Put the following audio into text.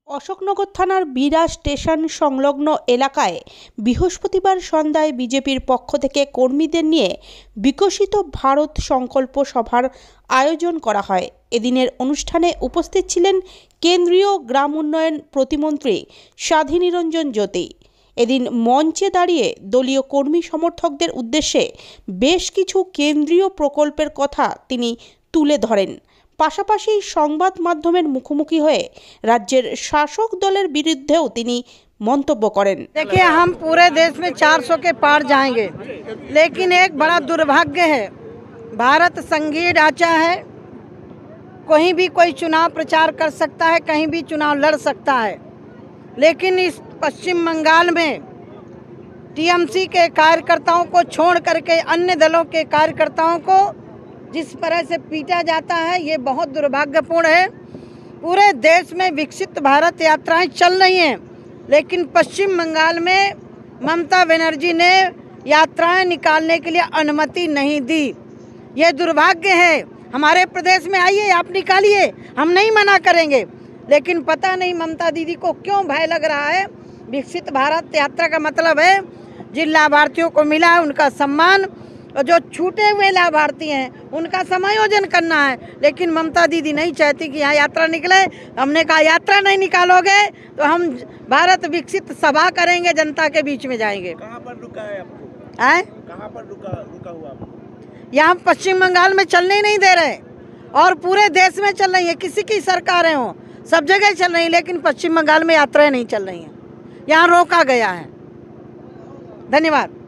অশোকনগর থানার বিরা স্টেশন সংলগ্ন এলাকায় বৃহস্পতিবার সন্ধ্যায় বিজেপির পক্ষ থেকে কর্মীদের নিয়ে বিকশিত ভারত সংকল্প সভার আয়োজন করা হয়। এদিনের অনুষ্ঠানে উপস্থিত ছিলেন কেন্দ্রীয় গ্রাম উন্নয়ন প্রতিমন্ত্রী স্বাধীনিরঞ্জন জ্যোতি। এদিন মঞ্চে দাঁড়িয়ে দলীয় কর্মী সমর্থকদের উদ্দেশ্যে বেশ কিছু কেন্দ্রীয় প্রকল্পের কথা তিনি তুলে ধরেন। পাশাপাশি সংবাদ মাধ্যমের মুখোমুখি হয়ে রাজ্যের শাসক দলের বিরুদ্ধেও তিনি মন্তব্য করেন। देखिए, हम पूरे देश में 400 के पार जाएंगे, लेकिन एक बड़ा दुर्भाग्य है। भारत संघीय ढांचा है, कहीं भी कोई चुनाव प्रचार कर सकता है, कहीं भी चुनाव लड़ सकता है। लेकिन इस पश्चिम बंगाल में टीएमसी के कार्यकर्ताओं को छोड़ करके अन्य दलों के कार्यकर्ताओं को जिस तरह से पीटा जाता है, ये बहुत दुर्भाग्यपूर्ण है। पूरे देश में विकसित भारत यात्राएं चल रही हैं, लेकिन पश्चिम बंगाल में ममता बनर्जी ने यात्राएं निकालने के लिए अनुमति नहीं दी। ये दुर्भाग्य है। हमारे प्रदेश में आइए, आप निकालिए, हम नहीं मना करेंगे। लेकिन पता नहीं ममता दीदी को क्यों भय लग रहा है। विकसित भारत यात्रा का मतलब है जिन लाभार्थियों को मिला है उनका सम्मान, और जो छूटे हुए लाभार्थी हैं उनका समायोजन करना है। लेकिन ममता दीदी नहीं चाहती कि यहाँ यात्रा निकले। हमने कहा यात्रा नहीं निकालोगे तो हम भारत विकसित सभा करेंगे, जनता के बीच में जाएंगे। कहाँ पर रुका है आपको? कहाँ पर रुका हुआ आपको? यहाँ पश्चिम बंगाल में चलने ही नहीं दे रहे, और पूरे देश में चल रही है। किसी की सरकारें हों, सब जगह चल रही है, लेकिन पश्चिम बंगाल में यात्राएं नहीं चल रही हैं। यहाँ रोका गया है। धन्यवाद।